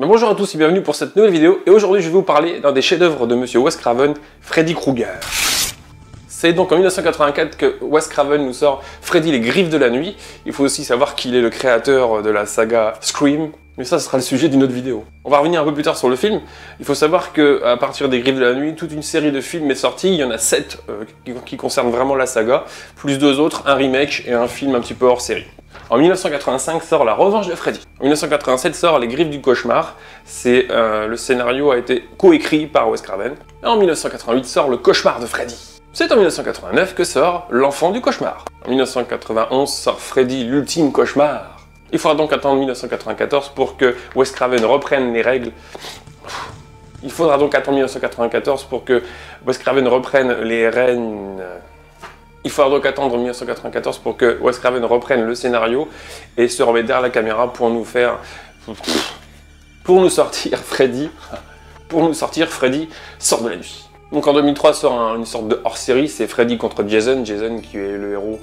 Bonjour à tous et bienvenue pour cette nouvelle vidéo, et aujourd'hui je vais vous parler d'un des chefs-d'œuvre de Monsieur Wes Craven, Freddy Krueger. C'est donc en 1984 que Wes Craven nous sort Freddy les Griffes de la Nuit. Il faut aussi savoir qu'il est le créateur de la saga Scream, mais ça ce sera le sujet d'une autre vidéo. On va revenir un peu plus tard sur le film. Il faut savoir qu'à partir des Griffes de la Nuit, toute une série de films est sortie. Il y en a 7 qui concernent vraiment la saga, plus 2 autres, un remake et un film un petit peu hors série. En 1985 sort La Revanche de Freddy. En 1987 sort Les Griffes du Cauchemar. Le scénario a été coécrit par Wes Craven. Et en 1988 sort Le Cauchemar de Freddy. C'est en 1989 que sort L'Enfant du Cauchemar. En 1991 sort Freddy l'Ultime Cauchemar. Il faudra donc attendre 1994 pour que Wes Craven reprenne les règles. Il faudra donc attendre 1994 pour que Wes Craven reprenne les règnes. Il faudra donc attendre 1994 pour que Wes Craven reprenne le scénario et se remettre derrière la caméra pour nous sortir Freddy sort de la nuit. Donc en 2003 sort une sorte de hors-série, c'est Freddy contre Jason, Jason qui est le héros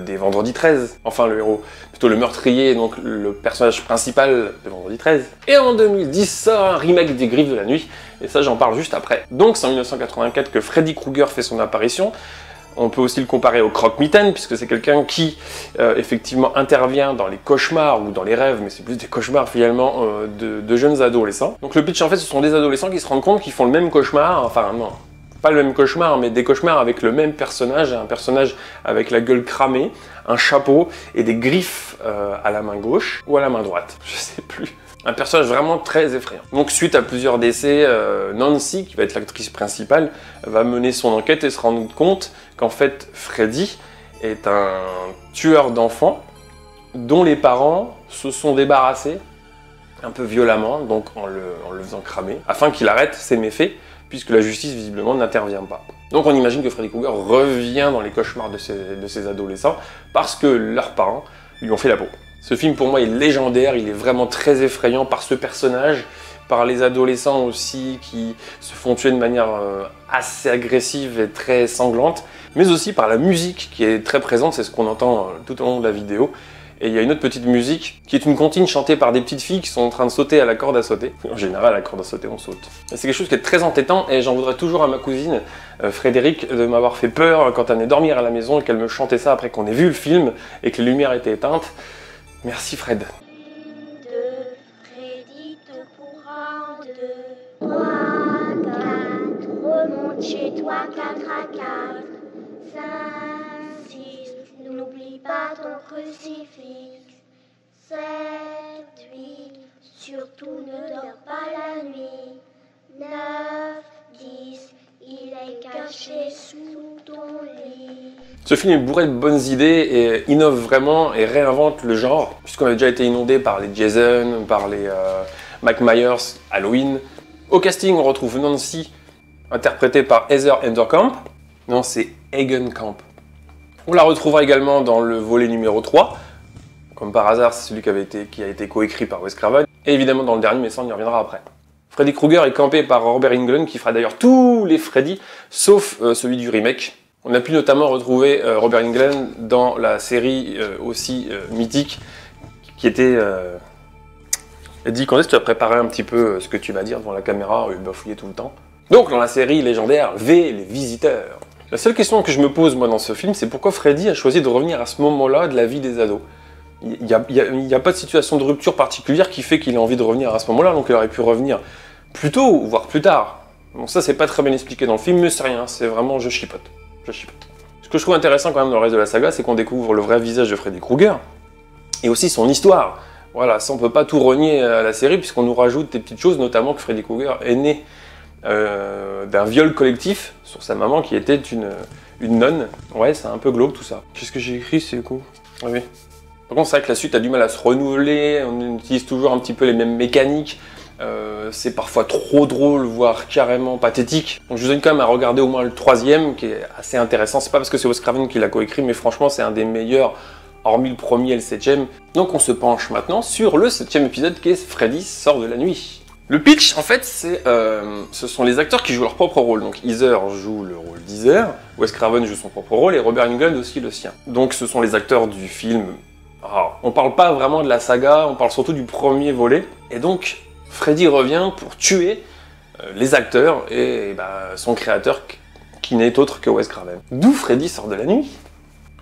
des Vendredi 13, enfin le héros, plutôt le meurtrier, donc le personnage principal de Vendredi 13. Et en 2010 sort un remake des Griffes de la Nuit, et ça j'en parle juste après. Donc c'est en 1984 que Freddy Krueger fait son apparition. On peut aussi le comparer au croque-mitaine, puisque c'est quelqu'un qui, effectivement, intervient dans les cauchemars ou dans les rêves, mais c'est plus des cauchemars, finalement, de jeunes adolescents. Donc le pitch, en fait, ce sont des adolescents qui se rendent compte qu'ils font le même cauchemar, enfin, non, pas le même cauchemar, mais des cauchemars avec le même personnage, un personnage avec la gueule cramée, un chapeau et des griffes à la main gauche ou à la main droite, je sais plus. Un personnage vraiment très effrayant. Donc suite à plusieurs décès, Nancy, qui va être l'actrice principale, va mener son enquête et se rendre compte qu'en fait Freddy est un tueur d'enfants dont les parents se sont débarrassés un peu violemment, donc en le faisant cramer, afin qu'il arrête ses méfaits, puisque la justice visiblement n'intervient pas. Donc on imagine que Freddy Krueger revient dans les cauchemars de ces adolescents parce que leurs parents lui ont fait la peau. Ce film pour moi est légendaire, il est vraiment très effrayant par ce personnage, par les adolescents aussi qui se font tuer de manière assez agressive et très sanglante, mais aussi par la musique qui est très présente, c'est ce qu'on entend tout au long de la vidéo. Et il y a une autre petite musique qui est une comptine chantée par des petites filles qui sont en train de sauter à la corde à sauter. En général, à la corde à sauter, on saute. Et c'est quelque chose qui est très entêtant et j'en voudrais toujours à ma cousine Frédéric de m'avoir fait peur quand elle allait dormir à la maison et qu'elle me chantait ça après qu'on ait vu le film et que les lumières étaient éteintes. Merci Fred. Freddy te courra en deux. 3, 4, remonte chez toi 4 à 4. 5, 6, n'oublie pas ton crucifix. 7, 8, surtout ne dors pas la nuit. 9, 10, il est caché sous ton lit. Ce film est bourré de bonnes idées et innove vraiment et réinvente le genre, puisqu'on a déjà été inondé par les Jason, par les Mike Myers, Halloween. Au casting, on retrouve Nancy, interprétée par Heather Enderkamp. Non, c'est Hagenkamp. On la retrouvera également dans le volet numéro 3. Comme par hasard, c'est celui qui a été coécrit par Wes Craven. Et évidemment dans le dernier, mais ça on y reviendra après. Freddy Krueger est campé par Robert Englund, qui fera d'ailleurs tous les Freddy, sauf celui du remake. On a pu notamment retrouver Robert Englund dans la série aussi mythique, qui était... Eddie, quand est-ce que tu as préparé un petit peu ce que tu vas dire devant la caméra, bafouiller tout le temps? Donc dans la série légendaire V, les visiteurs. La seule question que je me pose moi dans ce film, c'est pourquoi Freddy a choisi de revenir à ce moment-là de la vie des ados. Il n'y a pas de situation de rupture particulière qui fait qu'il a envie de revenir à ce moment-là, donc il aurait pu revenir plus tôt, voire plus tard. Bon, ça c'est pas très bien expliqué dans le film, mais c'est rien, c'est vraiment je chipote. Ce que je trouve intéressant quand même dans le reste de la saga, c'est qu'on découvre le vrai visage de Freddy Krueger, et aussi son histoire. Voilà, ça on peut pas tout renier à la série, puisqu'on nous rajoute des petites choses, notamment que Freddy Krueger est né d'un viol collectif sur sa maman qui était une nonne. Ouais, c'est un peu glauque tout ça. Qu'est-ce que j'ai écrit, c'est cool. Oui. Par contre, c'est vrai que la suite a du mal à se renouveler, on utilise toujours un petit peu les mêmes mécaniques, c'est parfois trop drôle, voire carrément pathétique. Donc je vous invite quand même à regarder au moins le 3e, qui est assez intéressant. C'est pas parce que c'est Wes Craven qui l'a coécrit, mais franchement, c'est un des meilleurs, hormis le premier et le 7e. Donc on se penche maintenant sur le 7e épisode, qui est Freddy sort de la nuit. Le pitch, en fait, ce sont les acteurs qui jouent leur propre rôle. Donc Heather joue le rôle d'Heather, Wes Craven joue son propre rôle, et Robert Englund aussi le sien. Donc ce sont les acteurs du film. Alors, on parle pas vraiment de la saga, on parle surtout du premier volet. Et donc, Freddy revient pour tuer les acteurs et son créateur qui n'est autre que Wes Craven. D'où Freddy sort de la nuit.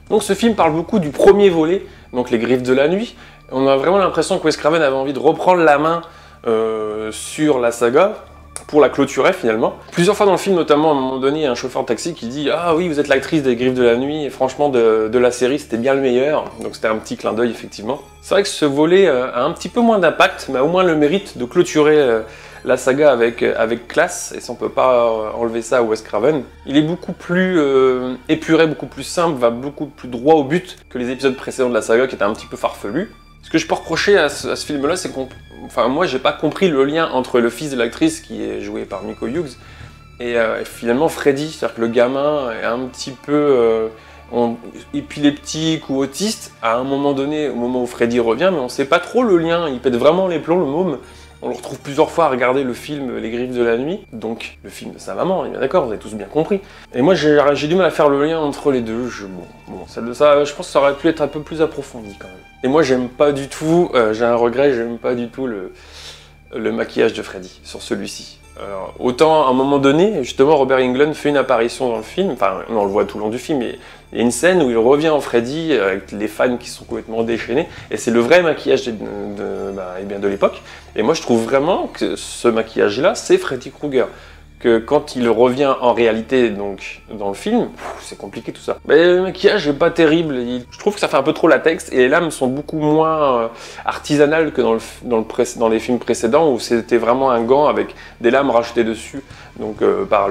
Donc ce film parle beaucoup du premier volet, donc les griffes de la nuit. On a vraiment l'impression que Wes Craven avait envie de reprendre la main sur la saga pour la clôturer finalement. Plusieurs fois dans le film, notamment à un moment donné, il y a un chauffeur de taxi qui dit « Ah oui, vous êtes l'actrice des Griffes de la Nuit, et franchement de la série, c'était bien le meilleur. » Donc c'était un petit clin d'œil effectivement. C'est vrai que ce volet a un petit peu moins d'impact, mais a au moins le mérite de clôturer la saga avec classe, et ça on peut pas enlever ça à Wes Craven. Il est beaucoup plus épuré, beaucoup plus simple, va beaucoup plus droit au but que les épisodes précédents de la saga qui étaient un petit peu farfelus. Ce que je peux reprocher à ce film-là, c'est moi j'ai pas compris le lien entre le fils de l'actrice qui est joué par Miko Hughes et finalement Freddy, c'est-à-dire que le gamin est un petit peu épileptique ou autiste à un moment donné, au moment où Freddy revient, mais on sait pas trop le lien, il pète vraiment les plombs le môme. On le retrouve plusieurs fois à regarder le film Les Griffes de la Nuit, donc le film de sa maman, on est bien d'accord, vous avez tous bien compris. Et moi j'ai du mal à faire le lien entre les deux, je pense que ça aurait pu être un peu plus approfondi quand même. Et moi j'aime pas du tout, j'ai un regret, j'aime pas du tout le maquillage de Freddy sur celui-ci. Autant à un moment donné, justement Robert Englund fait une apparition dans le film, enfin on le voit tout le long du film, mais il y a une scène où il revient en Freddy avec les fans qui sont complètement déchaînés, et c'est le vrai maquillage de l'époque. Et moi je trouve vraiment que ce maquillage-là, c'est Freddy Krueger. Que quand il revient en réalité donc dans le film, c'est compliqué tout ça. Mais le maquillage est pas terrible, je trouve que ça fait un peu trop latex, et les lames sont beaucoup moins artisanales que dans les films précédents où c'était vraiment un gant avec des lames rajoutées dessus, donc par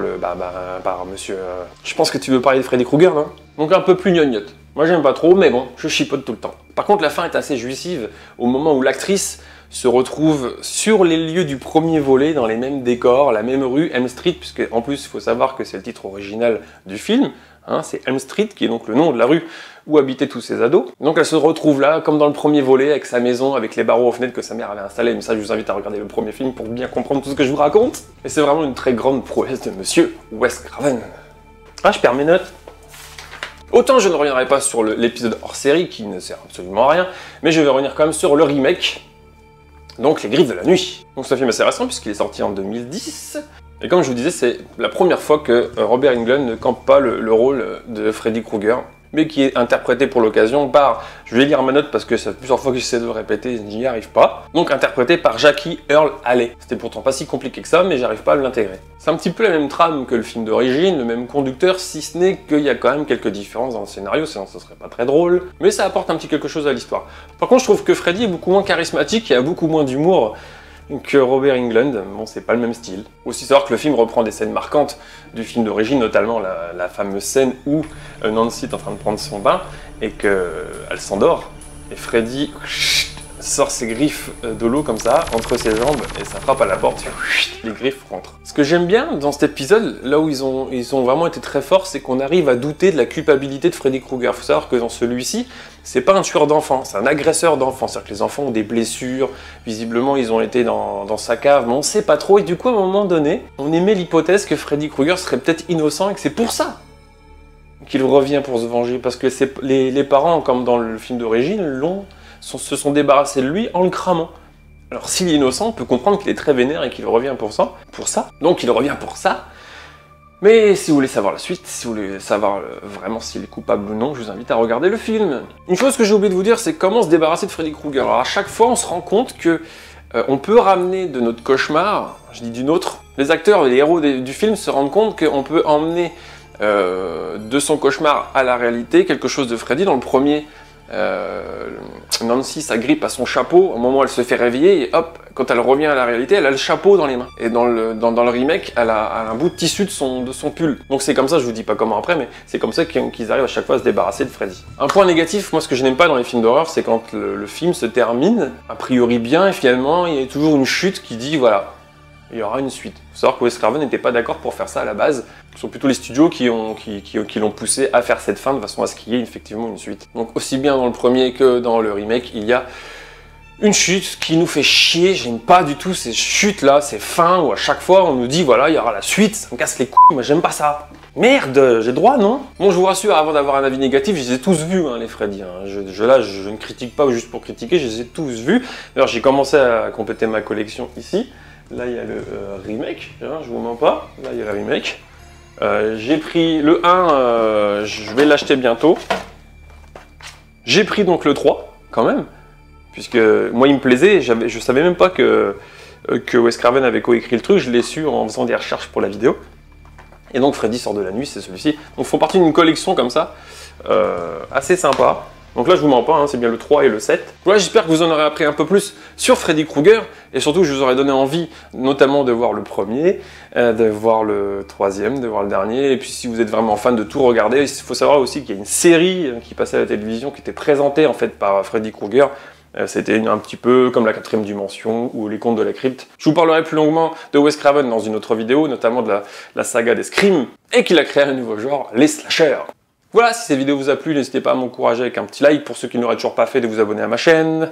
monsieur... Je pense que tu veux parler de Freddy Krueger, non? Donc un peu plus gnognotte. Moi j'aime pas trop, mais bon, je chipote tout le temps. Par contre la fin est assez jouissive au moment où l'actrice se retrouve sur les lieux du premier volet, dans les mêmes décors, la même rue, Elm Street, puisque en plus il faut savoir que c'est le titre original du film, hein, c'est Elm Street qui est donc le nom de la rue où habitaient tous ces ados. Donc elle se retrouve là, comme dans le premier volet, avec sa maison, avec les barreaux aux fenêtres que sa mère avait installés, mais ça je vous invite à regarder le premier film pour bien comprendre tout ce que je vous raconte. Et c'est vraiment une très grande prouesse de monsieur Wes Craven. Ah, je perds mes notes. Autant je ne reviendrai pas sur l'épisode hors série, qui ne sert absolument à rien, mais je vais revenir quand même sur le remake, donc Les Griffes de la Nuit. Donc c'est un film assez récent puisqu'il est sorti en 2010. Et comme je vous disais, c'est la première fois que Robert Englund ne campe pas le rôle de Freddy Krueger, mais qui est interprété pour l'occasion par, je vais lire ma note parce que ça fait plusieurs fois que j'essaie de le répéter, je n'y arrive pas, donc interprété par Jackie Earle Haley. C'était pourtant pas si compliqué que ça, mais j'arrive pas à l'intégrer. C'est un petit peu la même trame que le film d'origine, le même conducteur, si ce n'est qu'il y a quand même quelques différences dans le scénario, sinon ce serait pas très drôle, mais ça apporte un petit quelque chose à l'histoire. Par contre, je trouve que Freddy est beaucoup moins charismatique et a beaucoup moins d'humour que Robert Englund. Bon, c'est pas le même style. Aussi savoir que le film reprend des scènes marquantes du film d'origine, notamment la fameuse scène où Nancy est en train de prendre son bain et qu'elle s'endort, et Freddy sort ses griffes de l'eau comme ça, entre ses jambes, et ça frappe à la porte, les griffes rentrent. Ce que j'aime bien dans cet épisode, là où ils ont vraiment été très forts, c'est qu'on arrive à douter de la culpabilité de Freddy Krueger. Faut savoir que dans celui-ci, c'est pas un tueur d'enfants, c'est un agresseur d'enfants. C'est-à-dire que les enfants ont des blessures, visiblement ils ont été dans sa cave, mais on sait pas trop, et du coup à un moment donné, on émet l'hypothèse que Freddy Krueger serait peut-être innocent et que c'est pour ça qu'il revient pour se venger, parce que les parents, comme dans le film d'origine, se sont débarrassés de lui en le cramant. Alors s'il est innocent, on peut comprendre qu'il est très vénère et qu'il revient pour ça. Donc il revient pour ça. Mais si vous voulez savoir la suite, si vous voulez savoir vraiment s'il est coupable ou non, je vous invite à regarder le film. Une chose que j'ai oublié de vous dire, c'est comment se débarrasser de Freddy Krueger. Alors à chaque fois, on se rend compte que on peut ramener de notre cauchemar, je dis d'une autre, les acteurs et les héros du film se rendent compte qu'on peut emmener de son cauchemar à la réalité quelque chose de Freddy. Dans le premier, Nancy s'agrippe à son chapeau au moment où elle se fait réveiller, et hop, quand elle revient à la réalité, elle a le chapeau dans les mains. Et dans le remake, elle a un bout de tissu de son pull. Donc c'est comme ça, je vous dis pas comment après, mais c'est comme ça qu'ils arrivent à chaque fois à se débarrasser de Freddy. Un point négatif, moi ce que je n'aime pas dans les films d'horreur, c'est quand le film se termine, a priori bien, et finalement il y a toujours une chute qui dit voilà, il y aura une suite. Il faut savoir que Wes Craven n'était pas d'accord pour faire ça à la base. Ce sont plutôt les studios qui l'ont poussé à faire cette fin de façon à ce qu'il y ait effectivement une suite. Donc aussi bien dans le premier que dans le remake, il y a une chute qui nous fait chier. J'aime pas du tout ces chutes là, ces fins où à chaque fois on nous dit voilà, il y aura la suite, ça me casse les couilles, moi j'aime pas ça. Merde, j'ai le droit, non? Bon, je vous rassure, avant d'avoir un avis négatif, je les ai tous vus, hein, les Freddy. Hein. Je ne critique pas juste pour critiquer, je les ai tous vus. D'ailleurs, j'ai commencé à compléter ma collection ici. Là, il y a le remake, hein, je vous mens pas. Là, il y a le remake. J'ai pris le 1, je vais l'acheter bientôt. J'ai pris donc le 3, quand même. Puisque moi, il me plaisait, je savais même pas que Wes Craven avait coécrit le truc, je l'ai su en faisant des recherches pour la vidéo. Et donc Freddy sort de la nuit, c'est celui-ci. Donc ils font partie d'une collection comme ça, assez sympa. Donc là je vous mens pas, hein, c'est bien le 3 et le 7. Voilà, j'espère que vous en aurez appris un peu plus sur Freddy Krueger, et surtout je vous aurais donné envie, notamment de voir le premier, de voir le troisième, de voir le dernier, et puis si vous êtes vraiment fan de tout regarder, il faut savoir aussi qu'il y a une série qui passait à la télévision, qui était présentée en fait par Freddy Krueger. C'était un petit peu comme la 4ème dimension ou les contes de la crypte. Je vous parlerai plus longuement de Wes Craven dans une autre vidéo, notamment de la saga des Scream, et qu'il a créé un nouveau genre, les slashers. Voilà, si cette vidéo vous a plu, n'hésitez pas à m'encourager avec un petit like, pour ceux qui n'auraient toujours pas fait, de vous abonner à ma chaîne.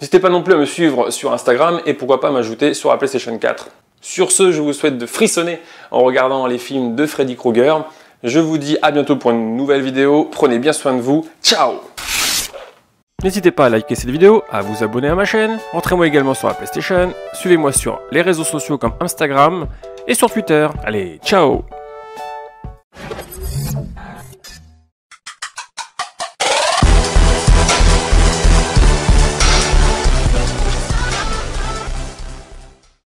N'hésitez pas non plus à me suivre sur Instagram, et pourquoi pas m'ajouter sur la PlayStation 4. Sur ce, je vous souhaite de frissonner en regardant les films de Freddy Krueger. Je vous dis à bientôt pour une nouvelle vidéo, prenez bien soin de vous, ciao! N'hésitez pas à liker cette vidéo, à vous abonner à ma chaîne, entrez-moi également sur la PlayStation, suivez-moi sur les réseaux sociaux comme Instagram et sur Twitter. Allez, ciao!